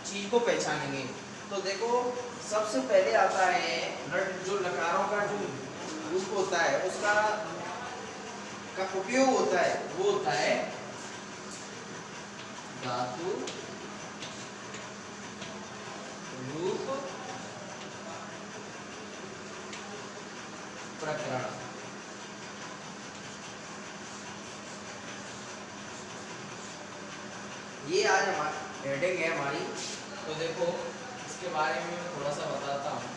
चीज को पहचानेंगे। तो देखो सबसे पहले आता है जो लकारों का जो रूप होता है उसका का उपयोग होता है वो होता है धातु रूप प्रकरण। ये आज हमारी हेडिंग है हमारी। तो देखो इसके बारे में मैं थोड़ा सा बताता हूँ।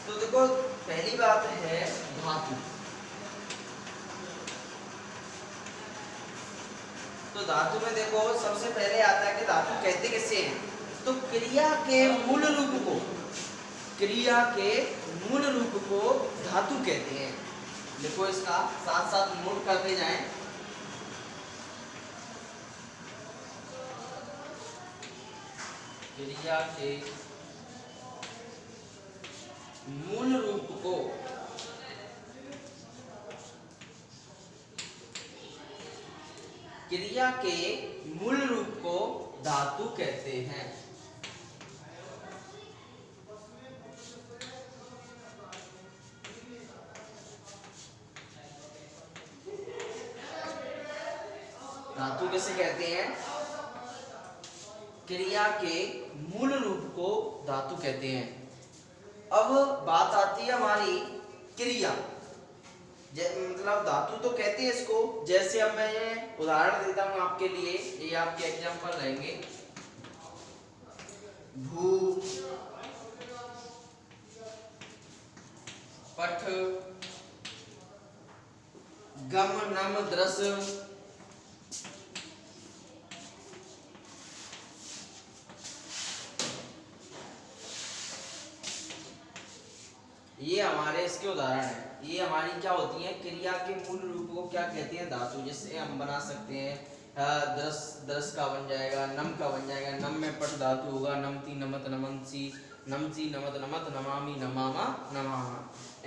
तो देखो पहली बात है धातु। तो धातु में देखो सबसे पहले आता है कि धातु कहते किसे हैं। तो क्रिया के मूल रूप को, क्रिया के मूल रूप को धातु कहते हैं। देखो इसका साथ साथ नोट करते जाएं। क्रिया के मूल रूप को क्रिया के मूल रूप को धातु कहते हैं। धातु किसे कहते हैं? क्रिया के मूल रूप को धातु कहते हैं। अब बात आती है हमारी क्रिया, मतलब धातु तो कहते हैं इसको। जैसे अब मैं ये उदाहरण देता हूं आपके लिए, ये आपके एग्जाम्पल रहेंगे। भू, पठ, गम, नम, द्रस, ये हमारे इसके उदाहरण है। ये हमारी क्या होती है? क्रिया के मूल रूप को क्या कहते हैं? धातु। जिससे हम बना सकते हैं दस, दस का बन जाएगा, नम का बन जाएगा, नम में पट धातु होगा, नमति, नमत, नमंसी, नमसी, नमत, नमत, नमामि, नमामा, नमामा।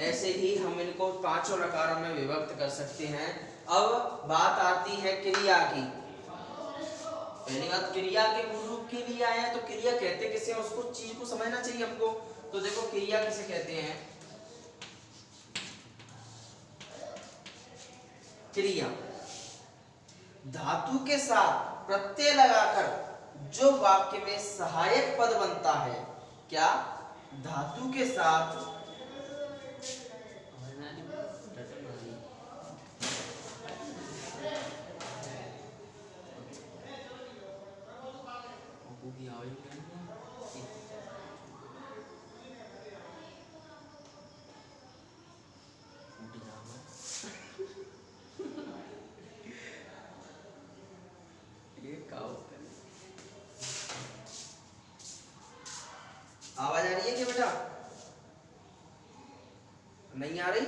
ऐसे ही हम इनको पांचों प्रकारों में विभक्त कर सकते हैं। अब बात आती है क्रिया की। पहली बात, क्रिया के मूल रूप के लिए आए हैं तो क्रिया कहते किसे हैं उसको चीज को समझना चाहिए हमको। तो देखो क्रिया किसे कहते हैं? क्रिया धातु के साथ प्रत्यय लगाकर जो वाक्य में सहायक पद बनता है। क्या? धातु के साथ आवाज आ रही है क्या बेटा? नहीं आ रही?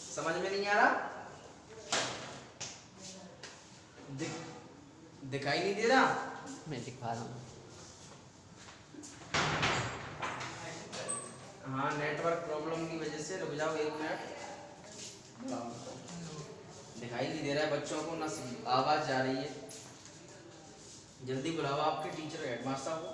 समझ में नहीं आ रहा? दिखाई नहीं दे रहा? मैं दिखा रहा हूँ। हाँ, नेटवर्क प्रॉब्लम की वजह से। रुक जाओ एक मिनट। दिखाई नहीं दे रहा है बच्चों को, ना आवाज जा रही है। जल्दी बुलाओ आपके टीचर हेडमास्टर को।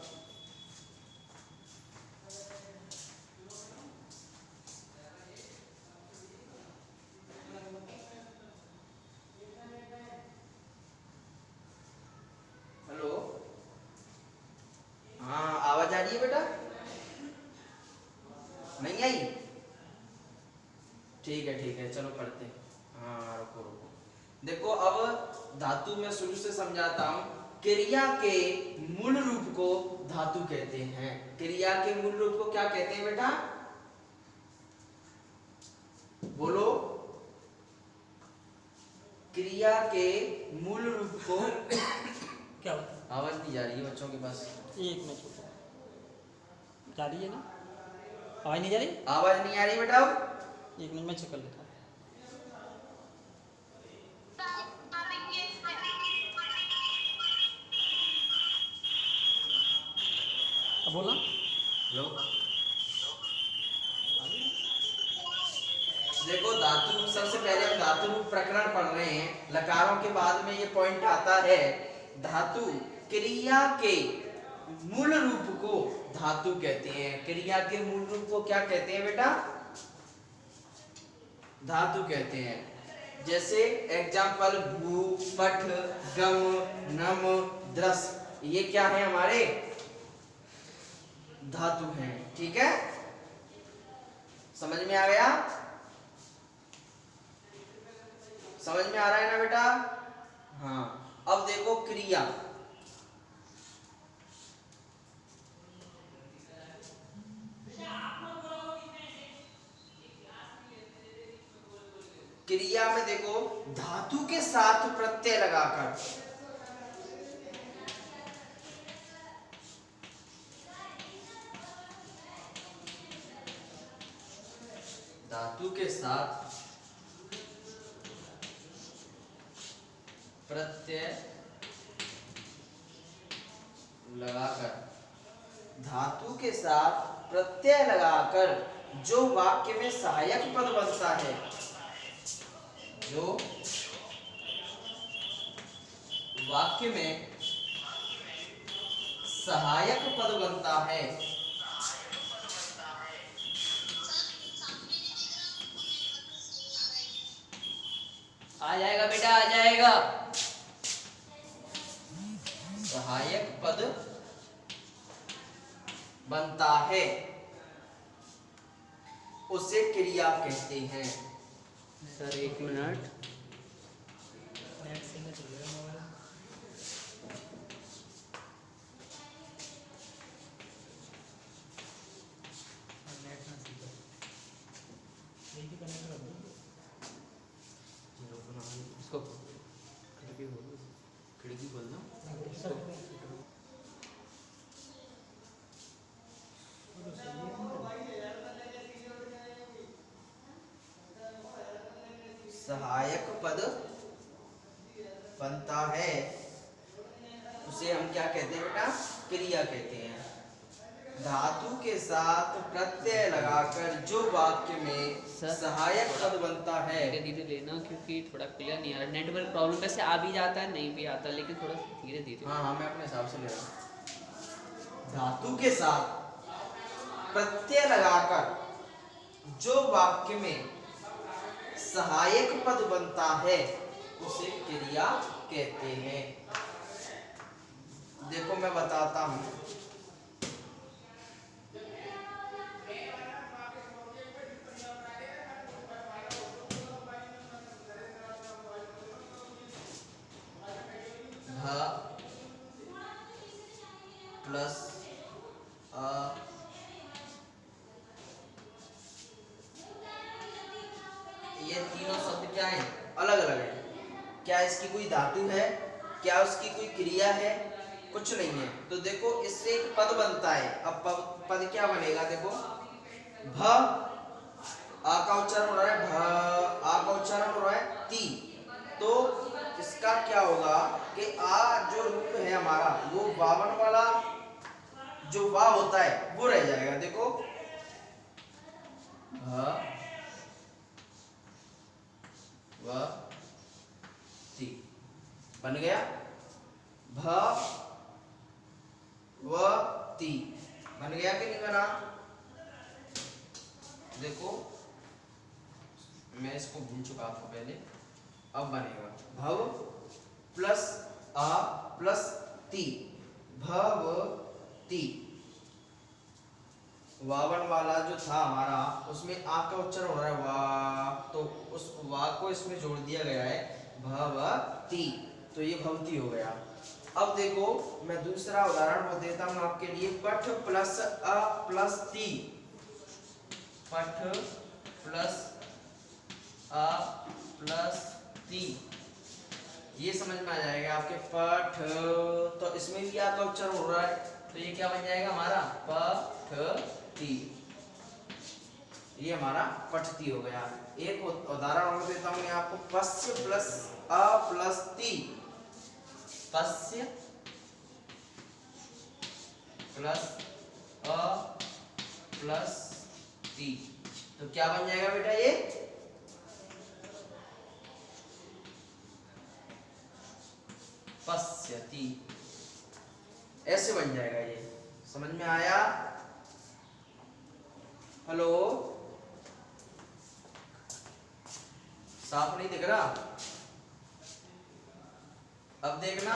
हेलो, हाँ आवाज आ रही है बेटा? नहीं आई? ठीक है चलो पढ़ते। हाँ रुको रुको। देखो अब धातु में शुरू से समझाता हूँ। क्रिया के मूल रूप को धातु कहते हैं। क्रिया के मूल रूप को क्या कहते हैं बेटा? बोलो। क्रिया के मूल रूप को क्या? आवाज नहीं जा रही है बच्चों के पास। एक मिनट जा रही है ना? आवाज नहीं जा रही? आवाज नहीं आ रही बेटा? एक मिनट में चेक कर लेता हूँ। अब बोलना। हेलो, देखो धातु, सबसे पहले हम धातु रूप प्रकरण पढ़ रहे हैं, लकारों के बाद में ये पॉइंट आता है। धातु क्रिया के मूल रूप को धातु कहते हैं। क्रिया के मूल रूप को क्या कहते हैं बेटा? धातु कहते हैं। जैसे एग्जाम्पल भू, पठ, गम, नम, द्रस, ये क्या है हमारे? धातु हैं। ठीक है, समझ में आ गया? समझ में आ रहा है ना बेटा? हाँ, अब देखो क्रिया। क्रिया में देखो धातु के साथ प्रत्यय लगाकर, धातु के साथ प्रत्यय लगाकर, धातु के साथ प्रत्यय लगाकर जो वाक्य में सहायक पद बनता है, जो वाक्य में सहायक पद बनता है, आ जाएगा बेटा, आ जाएगा। सहायक पद बनता है, उसे क्रिया कहते हैं। Sir 1 minute. इसको खिड़की खोल दो। सहायक पद बनता है, उसे हम क्या कहते हैं बेटा? क्रिया कहते हैं। धातु के साथ प्रत्यय लगाकर जो वाक्य में सहायक पद बनता है। धीरे धीरे लेना, क्योंकि थोड़ा क्लियर नहीं आ रहा। नेटवर्क प्रॉब्लम वैसे आ भी जाता है, नहीं भी आता, लेकिन थोड़ा धीरे धीरे। हाँ, मैं अपने हिसाब से ले रहा हूँ। धातु के साथ प्रत्यय लगाकर जो वाक्य में सहायक पद बनता है, उसे क्रिया कहते हैं। देखो मैं बताता हूं। भ प्लस अ ये तीनों शब्द क्या हैं? अलग अलग है। क्या इसकी कोई धातु है? क्या उसकी कोई क्रिया है? कुछ नहीं है। तो देखो इससे एक पद बनता है। अब पद क्या बनेगा? देखो भ, आ का उच्चारण हो रहा है भ, आ का उच्चारण हो रहा है ती। तो इसका क्या होगा कि आ जो रूप है हमारा, वो वावन वाला जो वा होता है वो रह जाएगा। देखो भ व ती बन गया। भ व ती बन गया कि नहीं बना? देखो मैं इसको भूल चुका आपको पहले। अब बनेगा भव प्लस आ प्लस ती, भवती। वावन वाला जो था हमारा, उसमें आ का उच्चारण हो रहा है वा, तो उस वा को इसमें जोड़ दिया गया है भवती, तो ये भवती हो गया। अब देखो मैं दूसरा उदाहरण देता हूं आपके लिए। पठ प्लस अ प्लस ती, पठ प्लस अ प्लस ती, ये समझ में आ जाएगा आपके। पठ, तो इसमें भी आ का उच्चारण हो रहा है, तो ये क्या बन जाएगा हमारा? पठती। ये हमारा पठती हो गया। एक उदाहरण और देता हूं मैं आपको। पश्य प्लस अ प्लस ती, पश्य प्लस अ प्लस ती, तो क्या बन जाएगा बेटा? ये पश्यति, ऐसे बन जाएगा ये। समझ में आया? हेलो, साफ नहीं दिख रहा? अब देखना,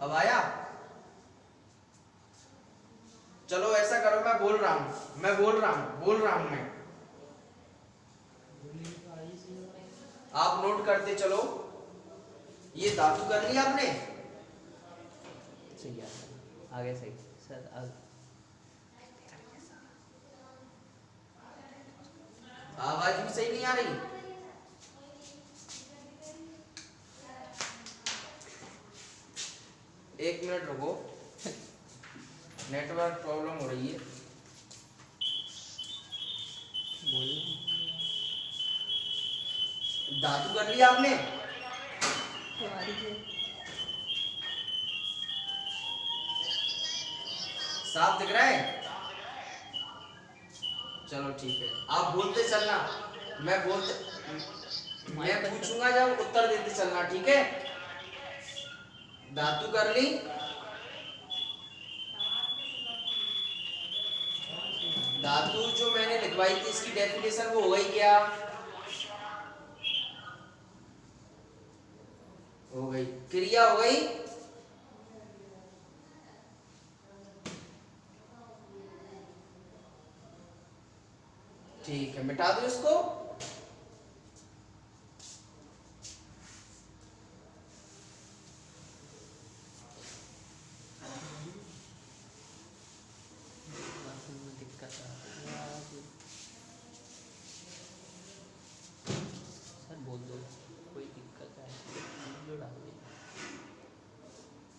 अब आया? चलो ऐसा करो, मैं बोल रहा हूं मैं, आप नोट करते चलो। ये धातु कर लिया आपने? सही आगे सही सर आगे। आवाज भी सही नहीं आ रही? एक मिनट रुको, नेटवर्क प्रॉब्लम हो रही है। धातु कर लिया आपने? साफ दिख रहा है? चलो ठीक है, आप बोलते चलना, मैं पूछूंगा जब उत्तर देते चलना, ठीक है? धातु कर ली? धातु जो मैंने लिखवाई थी इसकी डेफिनेशन वो हो गई क्या? हो गई। क्रिया हो गई? ठीक है, मिटा दो इसको।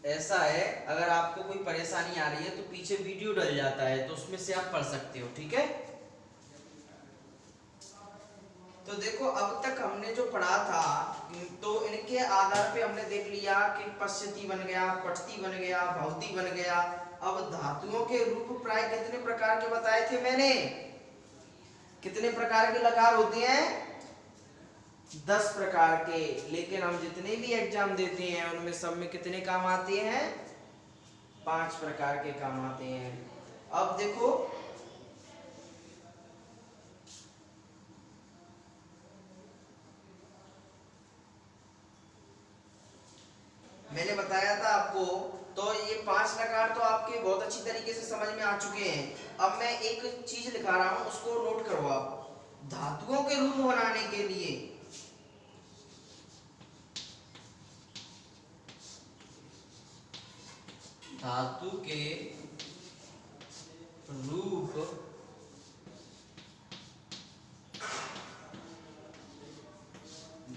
ऐसा है, अगर आपको कोई परेशानी आ रही है तो पीछे वीडियो डल जाता है, तो उसमें से आप पढ़ सकते हो, ठीक है? तो देखो, अब तक हमने जो पढ़ा था, तो इनके आधार पे हमने देख लिया कि पश्यति बन गया, पठति बन गया, भवति बन गया। अब धातुओं के रूप प्राय कितने प्रकार के बताए थे मैंने? कितने प्रकार के लकार होते हैं? 10 प्रकार के। लेकिन हम जितने भी एग्जाम देते हैं उनमें सब में कितने काम आते हैं? 5 प्रकार के काम आते हैं। अब देखो, मैंने बताया था आपको, तो ये 5 लकार तो आपके बहुत अच्छी तरीके से समझ में आ चुके हैं। अब मैं एक चीज लिखा रहा हूं, उसको नोट करो आप। धातुओं के रूप बनाने के लिए धातु के रूप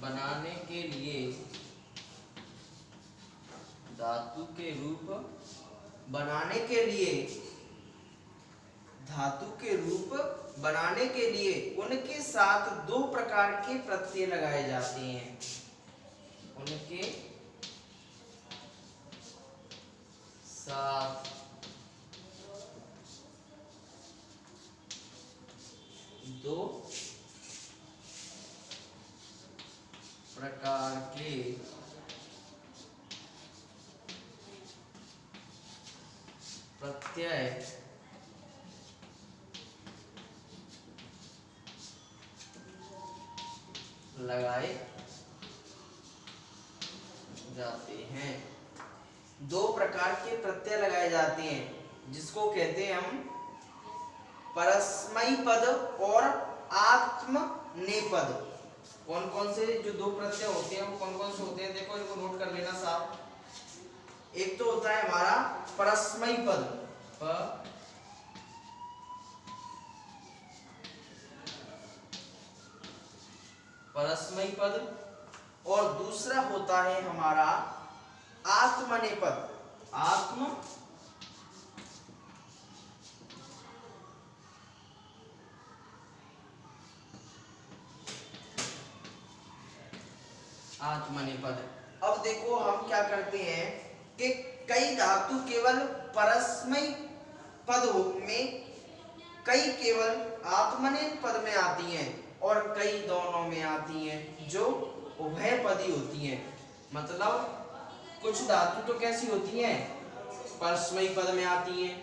बनाने के लिए, धातु के रूप बनाने के लिए, धातु के रूप बनाने के लिए उनके साथ 2 प्रकार के प्रत्यय लगाए जाते हैं। उनके साथ 2 प्रकार के प्रत्यय लगाए जाते हैं। 2 प्रकार के प्रत्यय लगाए जाते हैं, जिसको कहते हैं हम परस्मैपद पद और आत्मनेपद। कौन कौन से जो 2 प्रत्यय होते हैं वो कौन कौन से होते हैं? देखो, इनको नोट कर लेना साहब। एक तो होता है हमारा परस्मैपद पद, परस्मैपद, और दूसरा होता है हमारा आत्मनेपद। आत्मनेपद। अब देखो, हम क्या करते हैं कि कई धातु केवल परस्मै पद में, कई केवल आत्मनेपद में आती हैं और कई दोनों में आती हैं। जो उभयपदी होती हैं। मतलब कुछ धातु तो कैसी होती हैं, परस्मयी पद में आती हैं,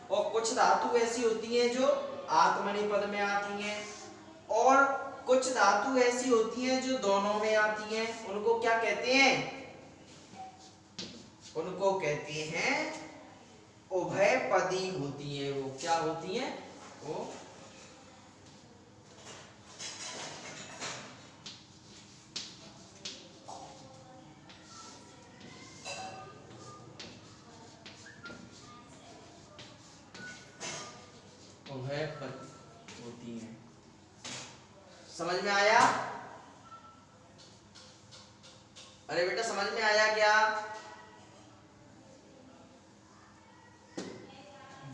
और कुछ धातु ऐसी होती हैं जो आत्मनेपद पद में आती हैं, और कुछ धातु ऐसी होती हैं जो दोनों में आती हैं। उनको क्या कहते हैं, उनको कहते हैं उभयपदी होती है। वो क्या होती हैं, वो उभयपदी होती हैं। समझ में आया? अरे बेटा समझ में आया क्या?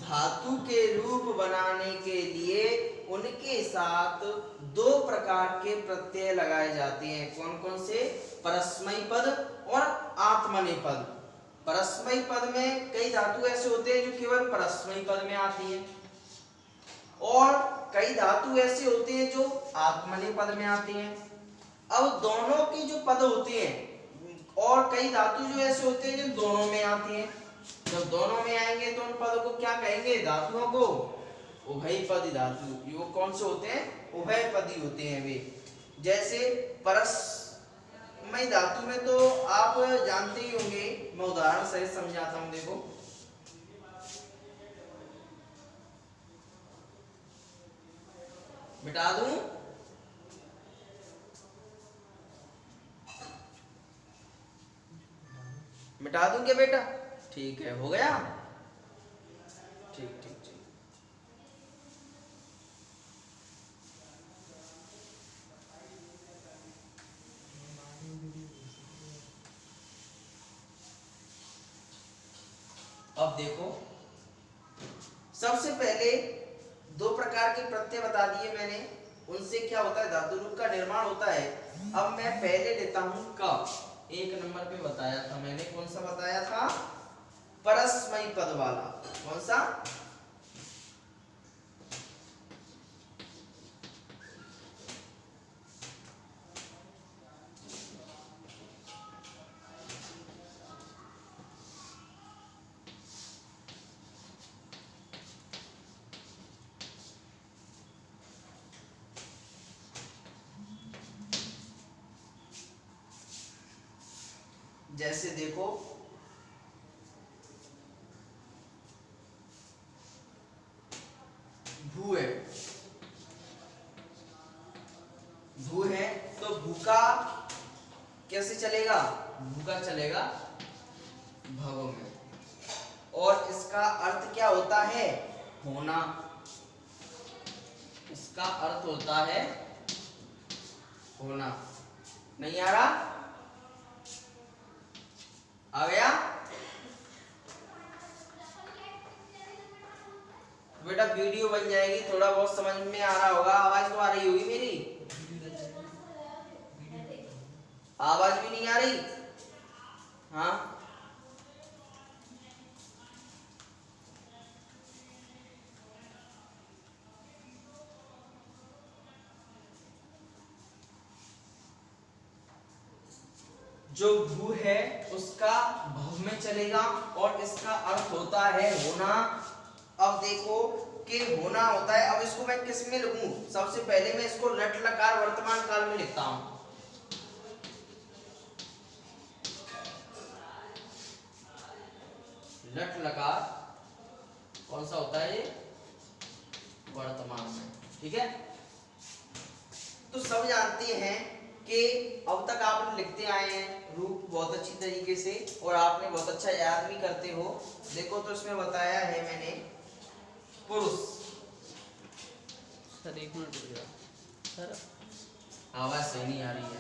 धातु के रूप बनाने के लिए उनके साथ दो प्रकार के प्रत्यय लगाए जाते हैं। कौन कौन से? परस्मयी पद और आत्मनेपद पद। परस्मयी पद में कई धातु ऐसे होते हैं जो केवल परस्मयी पद में आती हैं, और कई धातु ऐसे होते हैं जो आत्मनेपद पद में आती हैं। अब दोनों की जो पद होते हैं, और कई धातु जो ऐसे होते हैं जो दोनों में आती हैं। जब दोनों में आएंगे तो उन पदों को क्या कहेंगे, धातुओं को? उभयपदी धातु। वो कौन से होते हैं? उभयपदी होते हैं वे। जैसे परस्मयी धातु में तो आप जानते ही होंगे, मैं उदाहरण सहित समझाता हूं। देखो मिटा दूं, मिटा दूं क्या बेटा? ठीक है, हो गया। ठीक ठीक ठीक। अब देखो, सबसे पहले दो प्रकार के प्रत्यय बता दिए मैंने, उनसे क्या होता है, धातु रूप का निर्माण होता है। अब मैं पहले लेता हूं क। एक नंबर पे बताया था मैंने, कौन सा बताया था? परस्मयी पद वाला। कौन सा? जैसे देखो, भू है, भू है तो भूका कैसे चलेगा? भूका चलेगा भव में। और इसका अर्थ क्या होता है? होना। इसका अर्थ होता है होना। नहीं आ रहा? आ गया? बेटा वीडियो बन जाएगी, थोड़ा बहुत समझ में आ रहा होगा। आवाज तो आ रही होगी मेरी? आवाज भी नहीं आ रही? हाँ, जो भू है उसका भव में चलेगा, और इसका अर्थ होता है होना। अब देखो कि होना होता है। अब इसको मैं किस में लिखूं? सबसे पहले मैं इसको लट लकार वर्तमान काल में लिखता हूं। लट लकार कौन सा होता है? ये वर्तमान में। ठीक है, तो सब जानते हैं कि अब तक आप लिखते आए हैं रूप बहुत अच्छी तरीके से, और आपने बहुत अच्छा याद भी करते हो। देखो तो इसमें बताया है मैंने पुरुष। सर एक मिनट रुक जाओ सर, आवाज सही नहीं आ रही है।